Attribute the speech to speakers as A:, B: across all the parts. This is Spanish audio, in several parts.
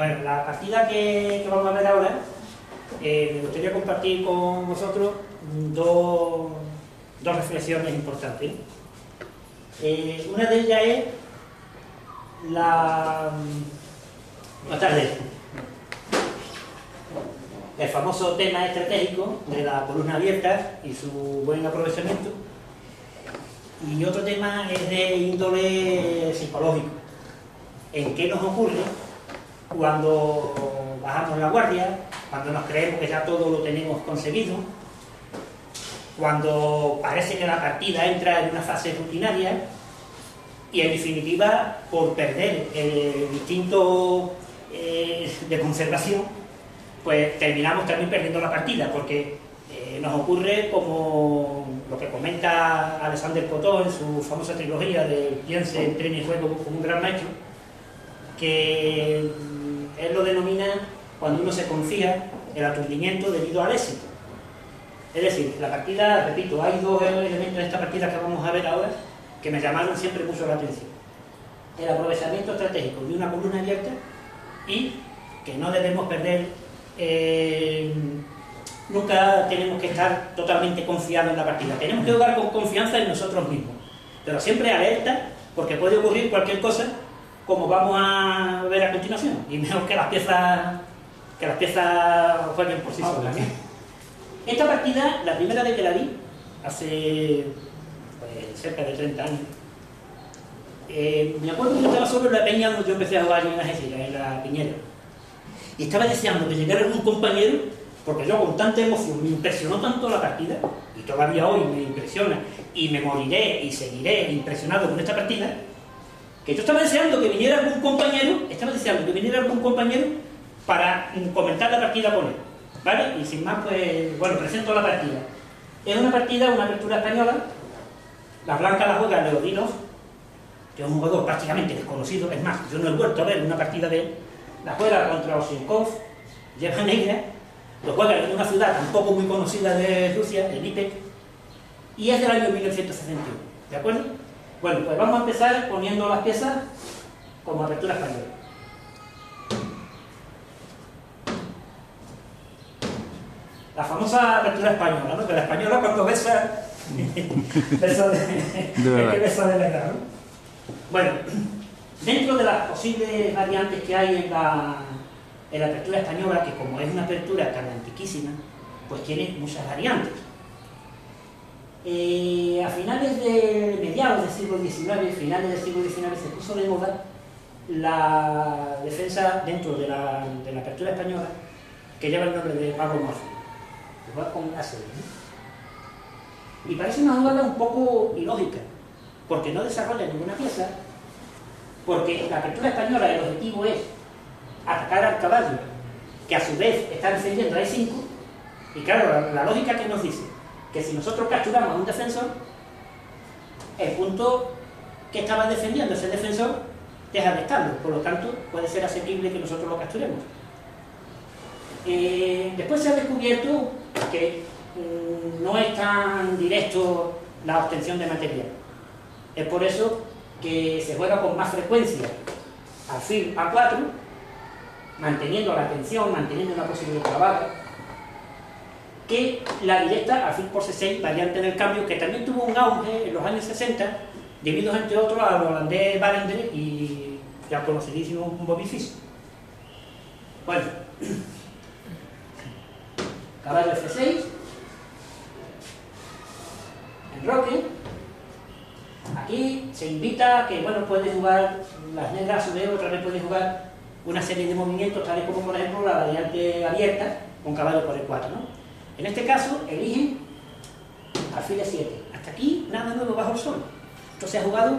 A: Bueno, la partida que vamos a ver ahora, me gustaría compartir con vosotros dos reflexiones importantes. Una de ellas es el famoso tema estratégico de la columna abierta y su buen aprovechamiento. Y otro tema es de índole psicológico. ¿En qué nos ocurre cuando bajamos la guardia, cuando nos creemos que ya todo lo tenemos conseguido, cuando parece que la partida entra en una fase rutinaria y, en definitiva, por perder el instinto de conservación, pues terminamos también perdiendo la partida, porque nos ocurre como lo que comenta Alexander Cotó en su famosa trilogía de Piense, entrene y juego como un gran maestro, que él lo denomina cuando uno se confía el aturdimiento debido al éxito. Es decir, la partida, repito, hay dos elementos en esta partida que vamos a ver ahora que me llamaron siempre mucho la atención: el aprovechamiento estratégico de una columna abierta y que no debemos perder, nunca tenemos que estar totalmente confiados en la partida. Tenemos que jugar con confianza en nosotros mismos, pero siempre alerta, porque puede ocurrir cualquier cosa, como vamos a ver a continuación, y mejor que las piezas jueguen por sí solas. Esta partida, la primera vez que la vi, hace cerca de 30 años, me acuerdo que yo estaba solo en la peña donde yo empecé a jugar en Algeciras, en la Piñera, y estaba deseando que llegara algún compañero, porque yo con tanta emoción me impresionó tanto la partida, y todavía hoy me impresiona, y me moriré y seguiré impresionado con esta partida, que yo estaba deseando que viniera algún compañero, para comentar la partida con él, ¿vale? Y sin más, pues, bueno, presento la partida. Es una partida, una apertura española. La blanca la juega Leodinov, que es un jugador prácticamente desconocido. Es más, yo no he vuelto a ver una partida de él. La juega contra Osienkov, lleva negra, lo juega en una ciudad tampoco muy conocida de Rusia, en Lipetsk, y es del año 1961, ¿de acuerdo? Bueno, pues vamos a empezar poniendo las piezas como apertura española. La famosa apertura española, ¿no? Que la española cuando besa, besa de verdad, ¿no? Bueno, dentro de las posibles variantes que hay en la apertura española, que como es una apertura tan antiquísima, pues tiene muchas variantes. A finales de mediados del siglo XIX, se puso de moda la defensa dentro de la apertura española, que lleva el nombre de Pablo Morphy, que juega con asedio, ¿no? Y parece una jugada un poco ilógica, porque no desarrolla ninguna pieza, porque la apertura española, el objetivo es atacar al caballo, que a su vez está defendiendo a E5, y claro, la lógica que nos dice que si nosotros capturamos a un defensor, el punto que estaba defendiendo ese defensor deja de estarlo, por lo tanto puede ser asequible que nosotros lo capturemos. Después se ha descubierto que no es tan directo la obtención de material. Es por eso que se juega con más frecuencia alfil A4, manteniendo la tensión, manteniendo una posible clavada, que la directa alfil por C6, variante del cambio, que también tuvo un auge en los años 60, debido entre otros al holandés Barendrecht y ya conocidísimo Bobby Fischer. Bueno, caballo F6, enroque. Aquí se invita a que, bueno, puede jugar las negras a su vez, otra vez puede jugar una serie de movimientos, tales como por ejemplo la variante abierta con caballo por E4, ¿no? En este caso eligen alfil E7. Hasta aquí nada nuevo bajo el sol. Esto se ha jugado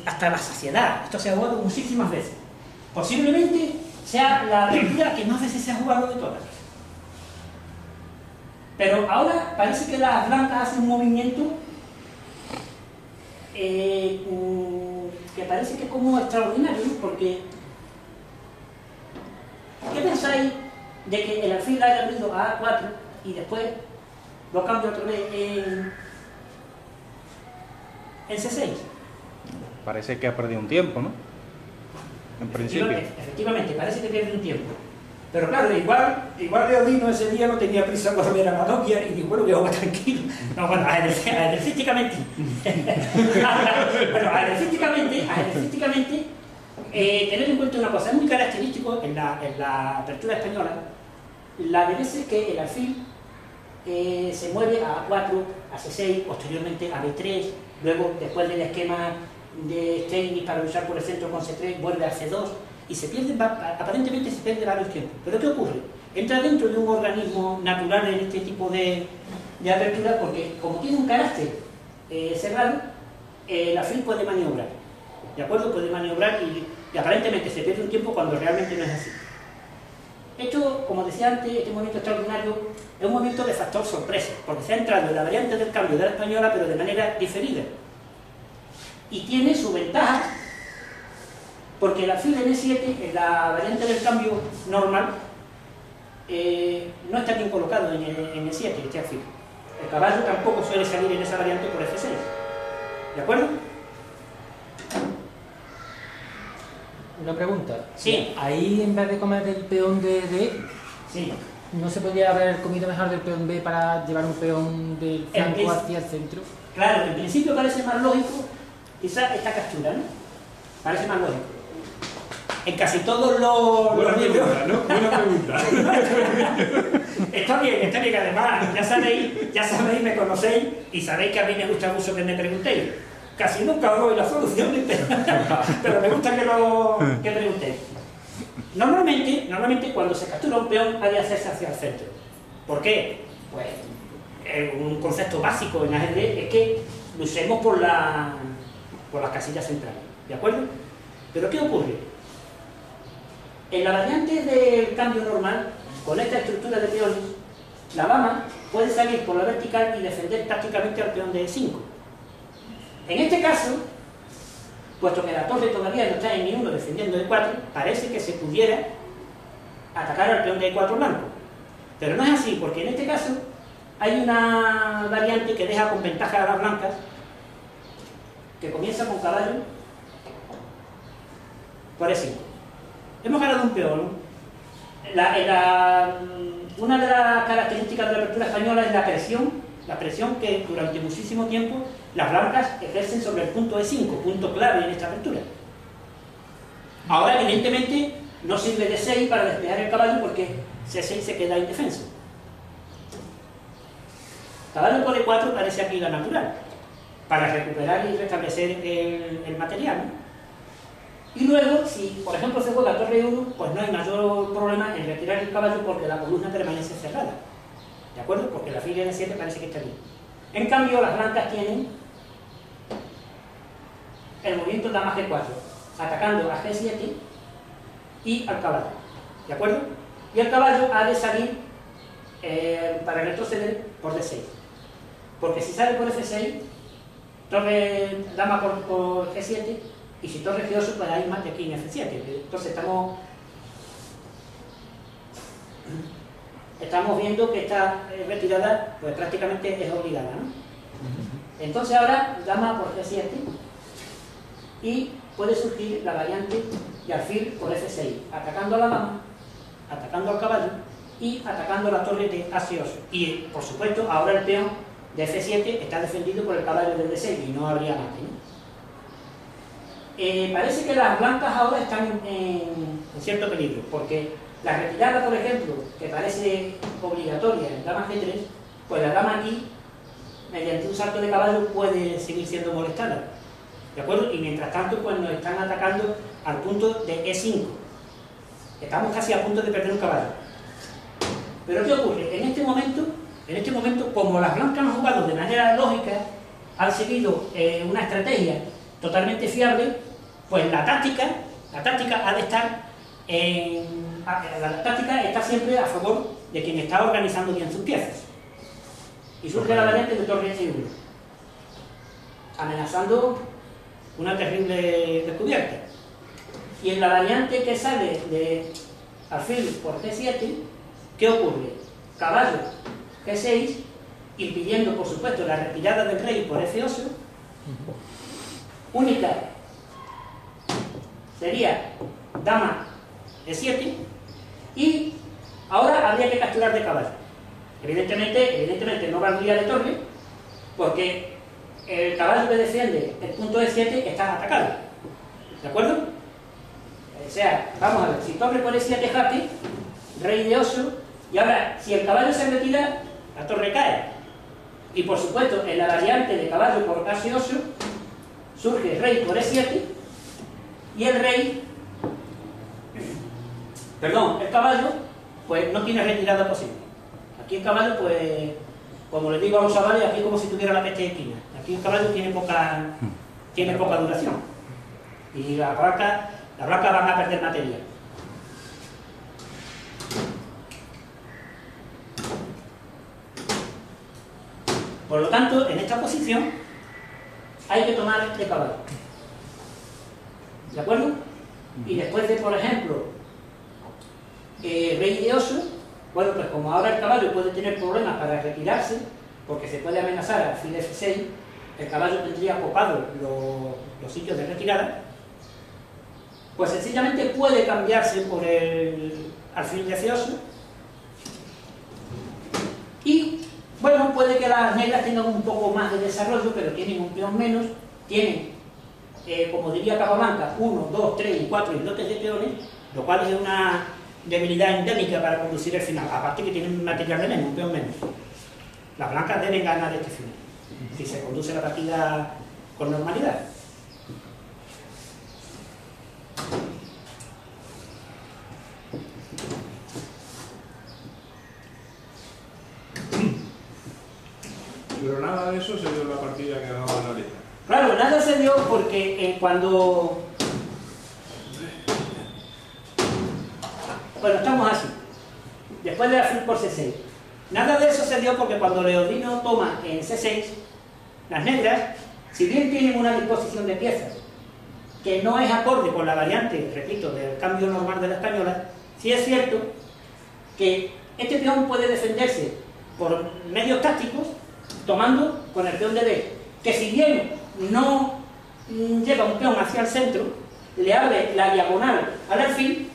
A: hasta la saciedad, esto se ha jugado muchísimas veces. Posiblemente sea la apertura que más veces se ha jugado de todas. Pero ahora parece que las blancas hacen un movimiento que parece que es como extraordinario, ¿no? Porque ¿qué pensáis de que el alfil haya venido a A4 y después lo cambia otra vez en C6?
B: Parece que ha perdido un tiempo, ¿no? en principio.
A: Efectivamente, parece que pierde un tiempo. Pero claro, igual Leodino ese día no tenía prisa por ver a Madokia y digo, bueno, yo voy tranquilo. No, bueno, energéticamente. Bueno, energéticamente, tener en cuenta una cosa, es muy característico en la apertura española, la de veces que el alfil se mueve a A4, a C6, posteriormente a B3, luego, después del esquema de Steinitz para luchar por el centro con C3, vuelve a C2, y se pierde, aparentemente se pierde varios tiempos. ¿Pero qué ocurre? Entra dentro de un organismo natural en este tipo de apertura porque, como tiene un carácter cerrado, el alfil puede maniobrar. ¿De acuerdo? Puede maniobrar y aparentemente se pierde un tiempo cuando realmente no es así. Esto, como decía antes, este movimiento extraordinario es un movimiento de factor sorpresa, porque se ha entrado en la variante del cambio de la española, pero de manera diferida. Y tiene su ventaja, porque el alfil en E7, en la variante del cambio normal, no está bien colocado en E7, este alfil. El caballo tampoco suele salir en esa variante por F6. ¿De acuerdo?
C: Una pregunta.
A: Sí.
C: Ahí, en vez de comer del peón de D,
A: Sí.
C: ¿no se podría haber comido mejor del peón B para llevar un peón del flanco hacia el centro?
A: Claro, en principio parece más lógico quizá esta captura, ¿no? Parece más lógico. En casi todos los...
B: Buena pregunta, ¿no? Buena pregunta.
A: Está bien, además, ya sabéis, me conocéis y sabéis que a mí me gusta mucho que me preguntéis. Casi nunca os doy la solución, pero me gusta que preguntéis. Normalmente cuando se captura un peón ha de hacerse hacia el centro. ¿Por qué? Pues un concepto básico en ajedrez es que luchemos por las casillas centrales, ¿de acuerdo? Pero ¿qué ocurre? En la variante del cambio normal, con esta estructura de peones, la dama puede salir por la vertical y defender tácticamente al peón de E5. En este caso, puesto que la torre todavía no está en E1 defendiendo E4, parece que se pudiera atacar al peón de E4 blanco. Pero no es así, porque en este caso hay una variante que deja con ventaja a las blancas, que comienza con caballo por E5. Hemos ganado un peón. Una de las características de la apertura española es la presión que durante muchísimo tiempo las blancas ejercen sobre el punto E5, punto clave en esta apertura. Ahora, evidentemente, no sirve D6 para despejar el caballo porque C6 se queda indefenso. Caballo por E4 parece aquí la natural, para recuperar y restablecer el material, ¿no? Y luego, si por ejemplo se juega torre E1, pues no hay mayor problema en retirar el caballo porque la columna permanece cerrada. ¿De acuerdo? Porque la fila de 7 parece que está bien. En cambio, las blancas tienen el movimiento dama G4, atacando a G7 y al caballo. ¿De acuerdo? Y el caballo ha de salir para retroceder por D6. Porque si sale por F6, torre dama por G7, y si torre G8, pues hay más de aquí en F7. Entonces estamos viendo que esta retirada pues prácticamente es obligada, ¿no? Entonces ahora dama por G7 y puede surgir la variante de alfil por F6, atacando a la dama, atacando al caballo y atacando la torre de A8. Y por supuesto ahora el peón de F7 está defendido por el caballo del D6 y no habría mate, ¿no? Parece que las blancas ahora están en cierto peligro, porque la retirada, por ejemplo, que parece obligatoria en dama G3, pues la dama aquí, mediante un salto de caballo, puede seguir siendo molestada, ¿de acuerdo? Y mientras tanto, pues nos están atacando al punto de E5. Estamos casi a punto de perder un caballo. Pero ¿qué ocurre? En este momento, como las blancas han jugado de manera lógica, han seguido una estrategia totalmente fiable, pues la táctica ha de estar la táctica está siempre a favor de quien está organizando bien sus piezas. Y surge la variante de torre F1, amenazando una terrible descubierta. Y en la variante que sale de alfil por G7, ¿qué ocurre? Caballo G6, impidiendo por supuesto la retirada del rey por F8. Única sería dama E7, y ahora habría que capturar de caballo. Evidentemente no valdría de torre, porque el caballo que defiende el punto E7 está atacado. ¿De acuerdo? O sea, vamos a ver, si torre por E7 jaque, rey de 8, y ahora, si el caballo se retira, la torre cae. Y por supuesto, en la variante de caballo por H8, surge rey por E7, y el caballo, pues no tiene retirada posible. Aquí el caballo, pues, como les digo a los chavales, aquí es como si tuviera la peste de esquina. Aquí el caballo tiene poca duración. Y las blancas van a perder material. Por lo tanto, en esta posición hay que tomar este caballo. ¿De acuerdo? Y después de, por ejemplo, rey de 8, bueno, pues como ahora el caballo puede tener problemas para retirarse, porque se puede amenazar al alfil F6, el caballo tendría copado los sitios de retirada, pues sencillamente puede cambiarse por el alfil de F8, y bueno, puede que las negras tengan un poco más de desarrollo, pero tienen un peón menos, tienen, como diría Capablanca, 1, 2, 3 y 4 islotes de peones, lo cual es una debilidad endémica para conducir el final, aparte que tienen material de menos, un peón menos. Las blancas deben ganar este final, si se conduce la partida con normalidad.
B: Pero nada de eso se dio en la partida que ha dado la letra.
A: Claro, nada se dio porque cuando... Bueno, estamos así. Después de alfil por C6. Nada de eso se dio porque cuando Leodino toma en C6, las negras, si bien tienen una disposición de piezas que no es acorde con la variante, repito, del cambio normal de la española, sí es cierto que este peón puede defenderse por medios tácticos tomando con el peón de D, que si bien no lleva un peón hacia el centro, le abre la diagonal al alfil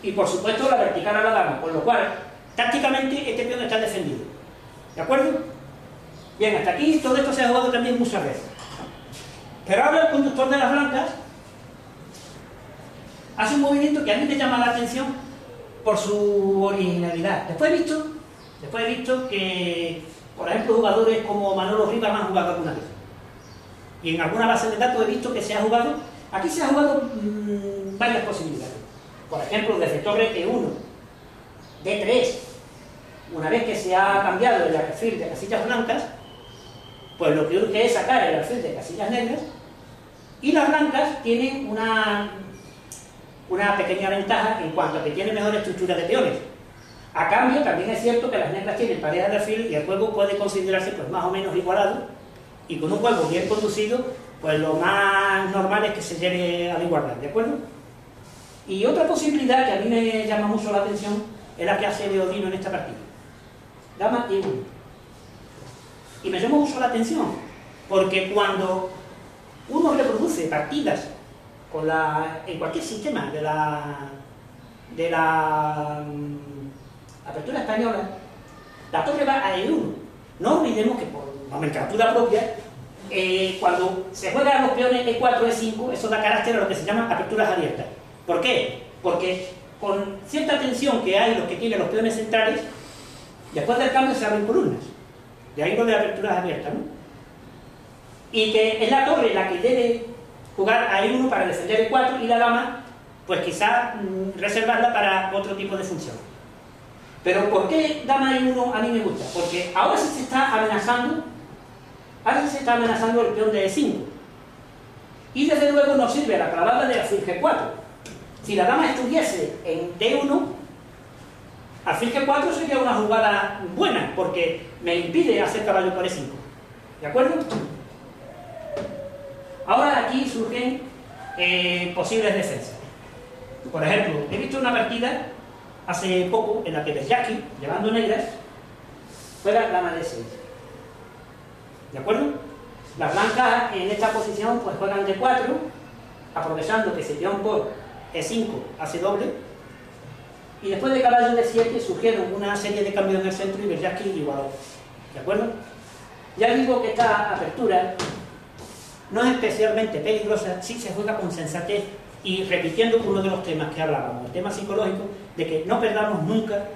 A: y por supuesto la vertical a la dama, con lo cual tácticamente este peón está defendido. ¿De acuerdo? Bien, hasta aquí todo esto se ha jugado también muchas veces. Pero ahora el conductor de las blancas hace un movimiento que a mí me llama la atención por su originalidad. Después he visto que, por ejemplo, jugadores como Manolo Rivas han jugado alguna vez. Y en alguna base de datos he visto que se ha jugado, aquí se ha jugado varias posibilidades. Por ejemplo, desde torre E1, D3, una vez que se ha cambiado el alfil de casillas blancas, pues lo que urge es sacar el alfil de casillas negras, y las blancas tienen una pequeña ventaja en cuanto a que tienen mejor estructura de peones. A cambio, también es cierto que las negras tienen parejas de alfil y el juego puede considerarse pues más o menos igualado, y con un juego bien conducido, pues lo más normal es que se lleve a la igualdad, ¿de acuerdo? Y otra posibilidad que a mí me llama mucho la atención es la que hace Leodino en esta partida. Dama E1. Y me llama mucho la atención, porque cuando uno reproduce partidas en cualquier sistema de la apertura española, la torre va a E1. No olvidemos que por nomenclatura propia, cuando se juegan los peones E4, E5, eso da carácter a lo que se llaman aperturas abiertas. ¿Por qué? Porque con cierta tensión que hay los que tienen los peones centrales, después del cambio se abren columnas. De ahí lo de aperturas abiertas, ¿no? Y que es la torre la que debe jugar a E1 para defender E4 y la dama, pues quizás reservarla para otro tipo de función. Pero ¿por qué dama E1 a mí me gusta? Porque ahora sí se está amenazando, el peón de E5. Y desde luego nos sirve la clavada de alfil G4. Si la dama estuviese en D1, alfil G4 sería una jugada buena, porque me impide hacer caballo por E5. ¿De acuerdo? Ahora aquí surgen posibles defensas. Por ejemplo, he visto una partida hace poco en la que Beryaki, llevando negras, juega dama D6. ¿De acuerdo? Las blancas en esta posición pues juegan D4, aprovechando que ese peón por E5 hace doble, y después de caballo D7 surgieron una serie de cambios en el centro y Beryansky igualó. ¿De acuerdo? Ya digo que esta apertura no es especialmente peligrosa si se juega con sensatez y repitiendo uno de los temas que hablábamos, el tema psicológico, de que no perdamos nunca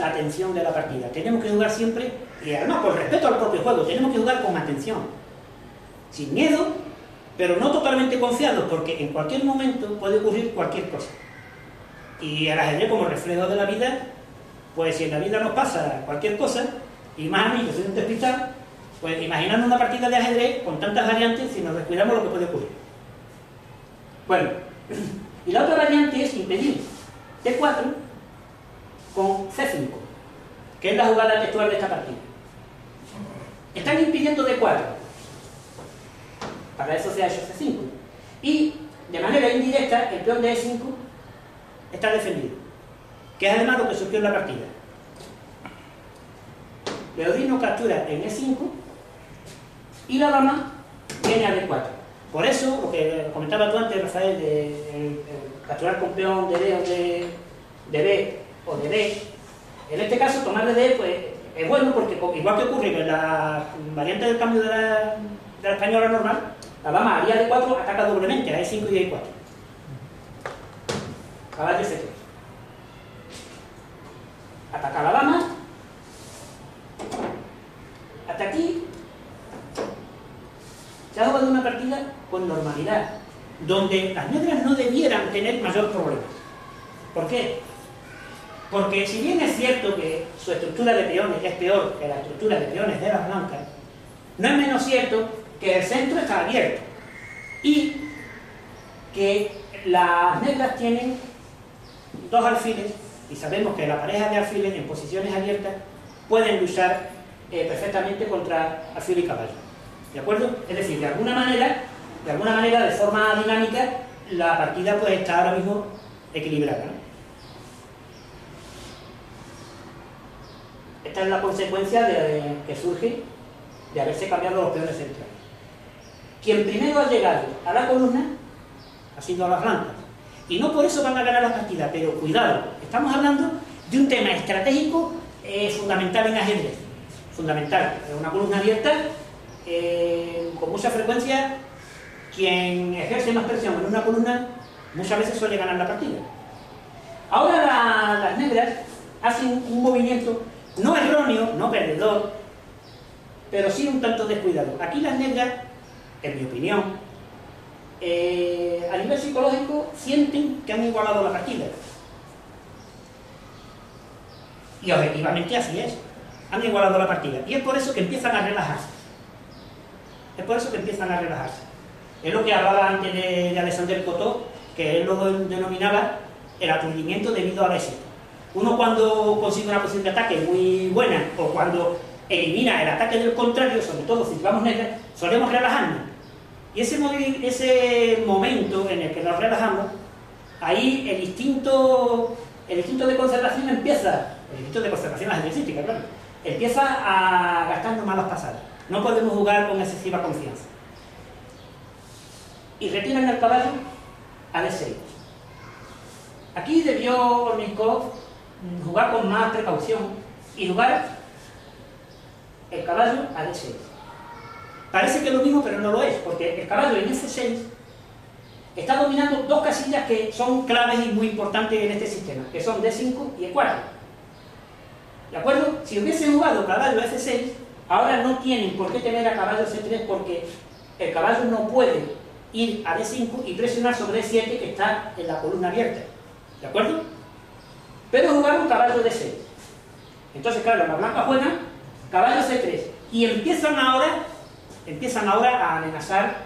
A: la atención de la partida. Tenemos que jugar siempre, y además por respeto al propio juego, tenemos que jugar con atención, sin miedo, pero no totalmente confiados, porque en cualquier momento puede ocurrir cualquier cosa. Y el ajedrez, como reflejo de la vida, pues si en la vida nos pasa cualquier cosa, y más a mí, que soy un despistado, pues imaginando una partida de ajedrez con tantas variantes, si nos descuidamos lo que puede ocurrir. Bueno, y la otra variante es impedir T4 con C5, que es la jugada textual de esta partida. Están impidiendo D4, para eso se ha hecho C5, y de manera indirecta el peón de E5 está defendido, que es además lo que surgió en la partida. Leodino captura en E5 y la dama viene a D4. Por eso, lo que comentaba tú antes, Rafael, de capturar con peón de D o de B o de D, en este caso tomar de D pues, es bueno porque, igual que ocurre en la variante del cambio de la española normal, la dama haría D4, ataca doblemente a E5 y E4. Caballo C3. Ataca a la dama. Hasta aquí se ha jugado una partida con normalidad, donde las negras no debieran tener mayor problema. ¿Por qué? Porque si bien es cierto que su estructura de peones es peor que la estructura de peones de las blancas, no es menos cierto que el centro está abierto y que las negras tienen dos alfiles, y sabemos que la pareja de alfiles en posiciones abiertas pueden luchar perfectamente contra alfil y caballo. ¿De acuerdo? Es decir, de alguna manera, de forma dinámica, la partida pues está ahora mismo equilibrada, ¿no? Esta es la consecuencia que surge de haberse cambiado los peones centrales. Quien primero ha llegado a la columna ha sido a las blancas. Y no por eso van a ganar la partida, pero cuidado, estamos hablando de un tema estratégico fundamental en ajedrez. Fundamental. En una columna abierta, con mucha frecuencia, quien ejerce más presión en una columna muchas veces suele ganar la partida. Ahora las negras hacen un movimiento no erróneo, no perdedor, pero sí un tanto descuidado. Aquí las negras, en mi opinión, a nivel psicológico sienten que han igualado la partida. Y objetivamente así es. Han igualado la partida. Y es por eso que empiezan a relajarse. Es lo que hablaba antes de Alexander Cotó, que él lo denominaba el aturdimiento debido al éxito. Uno cuando consigue una posición de ataque muy buena, o cuando elimina el ataque del contrario, sobre todo si vamos negras, solemos relajarnos. Y ese momento en el que nos relajamos, ahí el instinto de conservación empieza, el instinto de conservación ajedrecística, claro, empieza a gastarnos malas pasadas. No podemos jugar con excesiva confianza. Y retiran el caballo a D6. Aquí debió Olnikov jugar con más precaución y jugar el caballo a D6. Parece que es lo mismo, pero no lo es, porque el caballo en F6 está dominando dos casillas que son claves y muy importantes en este sistema, que son D5 y E4. ¿De acuerdo? Si hubiese jugado caballo a F6, ahora no tienen por qué temer a caballo C3 porque el caballo no puede ir a D5 y presionar sobre E7 que está en la columna abierta. ¿De acuerdo? Pero jugaron caballo D6. Entonces, claro, la blanca juega caballo C3 y empiezan ahora a amenazar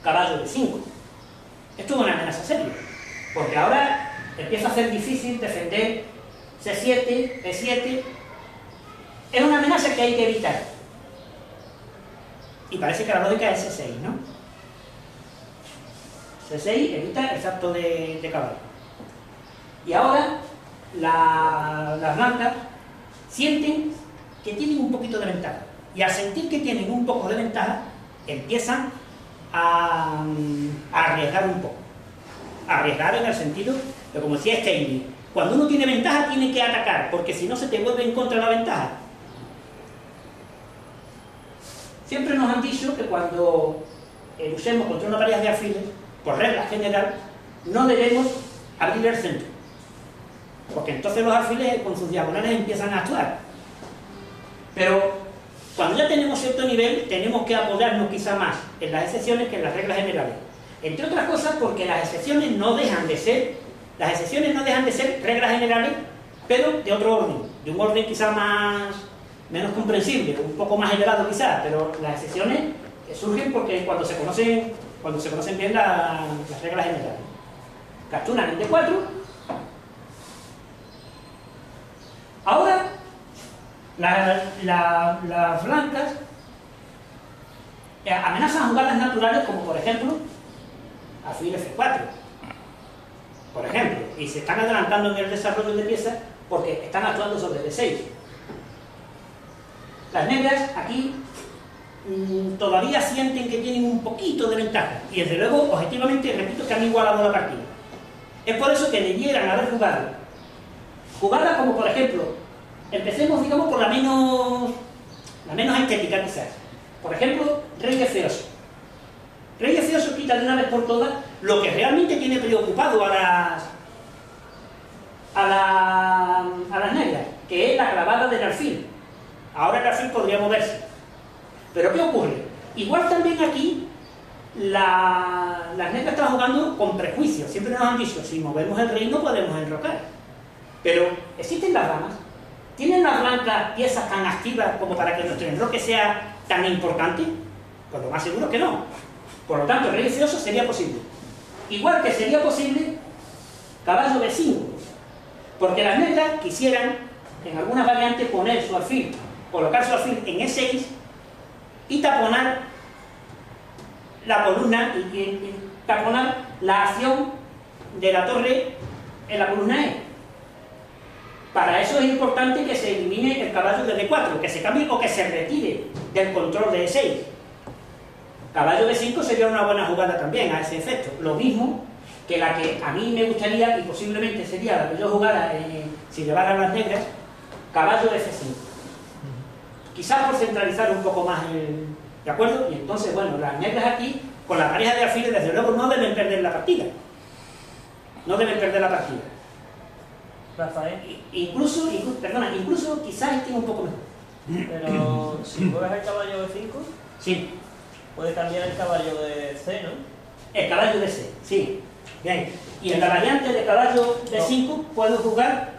A: caballo D5. Esto es una amenaza seria, porque ahora empieza a ser difícil defender C7, E7. Es una amenaza que hay que evitar. Y parece que la lógica es C6, ¿no? C6 evita el salto de caballo. Y ahora las blancas sienten que tienen un poquito de ventaja. y al sentir que tienen un poco de ventaja, empiezan a arriesgar un poco. Arriesgar en el sentido de, como decía Steiner, cuando uno tiene ventaja tiene que atacar, porque si no se te vuelve en contra la ventaja. Siempre nos han dicho que cuando usemos contra una pareja de alfiles, por regla general, no debemos abrir el centro, porque entonces los alfiles con sus diagonales empiezan a actuar. Pero cuando ya tenemos cierto nivel, tenemos que apoyarnos quizá más en las excepciones que en las reglas generales. Entre otras cosas porque las excepciones no dejan de ser reglas generales, pero de otro orden, de un orden quizá menos comprensible, un poco más elevado quizá, pero las excepciones surgen porque cuando se conocen bien las reglas generales. Capturan el D4. Ahora, las blancas amenazan jugadas naturales como por ejemplo alfil F4, por ejemplo, y se están adelantando en el desarrollo de piezas porque están actuando sobre D6. Las negras aquí todavía sienten que tienen un poquito de ventaja y desde luego, objetivamente, repito, que han igualado la partida. Es por eso que debieran haber jugado jugadas como por ejemplo, empecemos digamos por la menos estética quizás. Por ejemplo, rey F8. Rey F8 quita de una vez por todas lo que realmente tiene preocupado a las negras, que es la clavada del alfil. Ahora el alfil podría moverse. Pero ¿qué ocurre? Igual también aquí las negras están jugando con prejuicios. Siempre nos han dicho, si movemos el rey no podemos enrocar. Pero existen las damas. ¿Tienen las blancas piezas tan activas como para que nuestro enroque sea tan importante? Pues lo más seguro es que no. Por lo tanto, el rey F8 sería posible. Igual que sería posible caballo B5. Porque las negras quisieran, en algunas variantes, poner su alfil, colocar su alfil en E6 y taponar la columna y taponar la acción de la torre en la columna E. Para eso es importante que se elimine el caballo de D4, que se cambie o que se retire del control de E6. Caballo B5 sería una buena jugada también a ese efecto. Lo mismo que la que a mí me gustaría y posiblemente sería la que yo jugara si llevaran las negras, caballo F5. Quizás por centralizar un poco más ¿de acuerdo? Y entonces, bueno, las negras aquí, con la pareja de alfiles, desde luego no deben perder la partida. No deben perder la partida.
D: Rafael.
A: Incluso quizás esté un poco mejor.
D: Pero si juegas el caballo de 5,
A: sí,
D: puede cambiar el caballo de C, ¿no?
A: El caballo de C, sí. Bien. Y en la variante de caballo de 5 puedo jugar.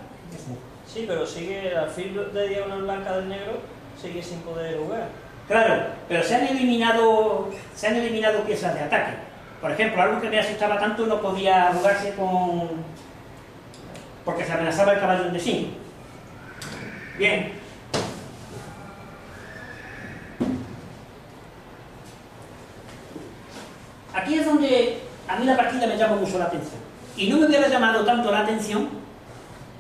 D: Sí, pero sigue el alfil de diagonal blanca del negro, sigue sin poder jugar.
A: Claro, pero se han eliminado piezas de ataque. Por ejemplo, algo que me asustaba tanto no podía jugarse porque se amenazaba el caballo de 5. Bien. Aquí es donde a mí la partida me llama mucho la atención. Y no me hubiera llamado tanto la atención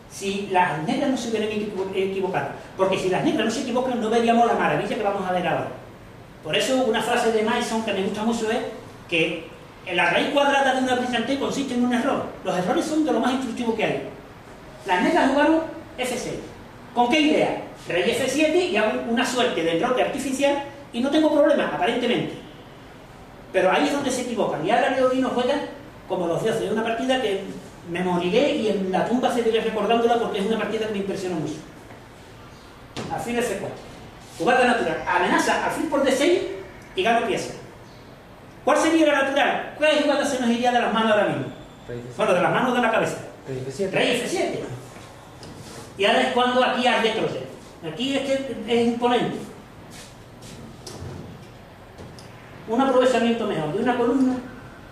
A: si las negras no se hubieran equivocado. Porque si las negras no se equivocan, no veríamos la maravilla que vamos a ver ahora. Por eso, una frase de Mason que me gusta mucho es que la raíz cuadrada de una brillante consiste en un error. Los errores son de lo más instructivo que hay. Las negras jugaron F6. ¿Con qué idea? Rey F7 y hago una suerte de enroque artificial y no tengo problema, aparentemente. Pero ahí es donde se equivocan. Y ahora Leodino juega como los dioses. Es una partida que me moriré y en la tumba seguiré recordándola porque es una partida que me impresiona mucho. Alfil F4. Jugada natural. Amenaza alfil por D6 y gano pieza. ¿Cuál sería la natural? ¿Cuál jugada se nos iría de las manos ahora mismo? Bueno, de las manos de la cabeza. Rey F7. Y ahora es cuando aquí hay retroceso. Aquí es que es imponente. Un aprovechamiento mejor de una columna,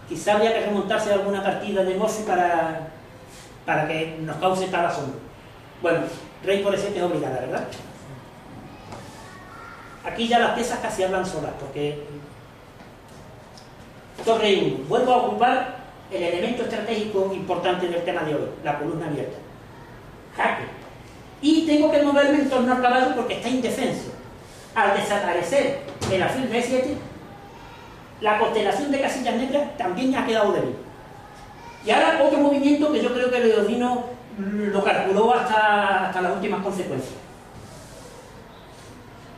A: quizá habría que remontarse a alguna partida de Morphy para que nos cause tal asombro. Bueno, rey por E7 es obligada, ¿verdad? Aquí ya las piezas casi hablan solas, porque torre 1, vuelvo a ocupar el elemento estratégico importante del tema de hoy, la columna abierta. Jaque. Y tengo que moverme en torno al caballo porque está indefenso. al desaparecer el alfil de E7, la constelación de casillas negras también ha quedado débil. Y ahora otro movimiento que yo creo que Leodino lo calculó hasta las últimas consecuencias.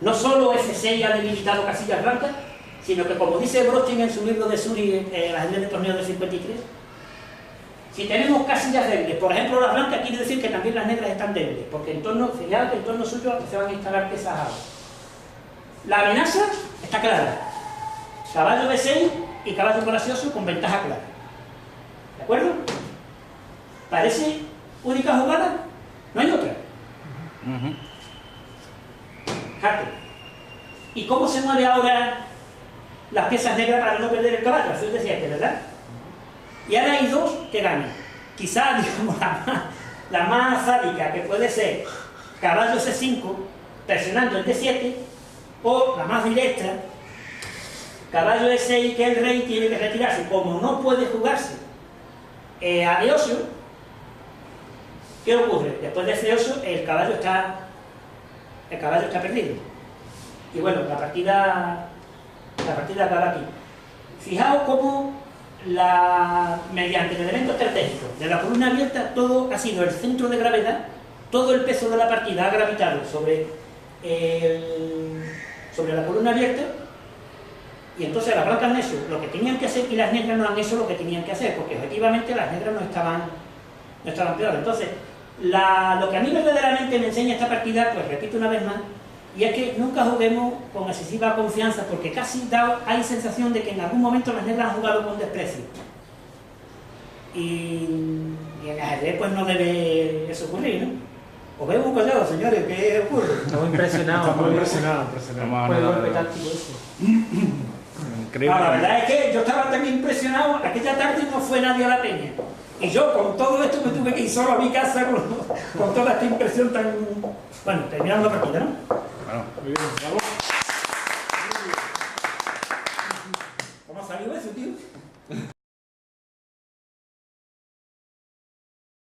A: No solo F6 ha debilitado casillas blancas, sino que, como dice Brostin en su libro de Suri, las ajedrez de torneo del 53, si tenemos casillas débiles, por ejemplo las blancas, quiere decir que también las negras están débiles, porque en torno suyo se van a instalar piezas A. La amenaza está clara: caballo B6 y caballo gracioso con ventaja clara. ¿De acuerdo? ¿Parece única jugada? No hay otra. Fíjate. ¿Y cómo se mueve ahora las piezas negras para no perder el caballo? Así os decía que, ¿verdad? Y ahora hay dos que ganan. Quizás, digamos, la más sádica, que puede ser caballo C5 presionando el D7, o la más directa, caballo E6, que el rey tiene que retirarse. Como no puede jugarse a D8, ¿qué ocurre? Después de C8 el caballo está perdido. Y bueno, la partida acaba aquí. Fijaos cómo mediante el elemento estratégico de la columna abierta, todo ha sido el centro de gravedad, todo el peso de la partida ha gravitado sobre la columna abierta, y entonces las blancas han hecho lo que tenían que hacer y las negras no han hecho lo que tenían que hacer, porque efectivamente las negras no estaban peor. Entonces, lo que a mí verdaderamente me enseña esta partida, pues repito una vez más, y es que nunca juguemos con excesiva confianza, porque casi hay sensación de que en algún momento las negras han jugado con desprecio. Y en ajedrez pues no debe eso ocurrir, ¿no? Os veo muy callados, señores, ¿qué ocurre?
C: Estamos impresionados.
B: Estamos impresionados.
C: Por el golpe táctico ese.
B: Increíble.
A: La verdad es que yo estaba tan impresionado, aquella tarde no fue nadie a la peña. Y yo con todo esto me tuve que ir solo a mi casa con toda esta impresión tan... Bueno, terminando la partida, ¿no?
B: Bueno, muy bien, bravo.
A: ¿Cómo ha salido eso, tío?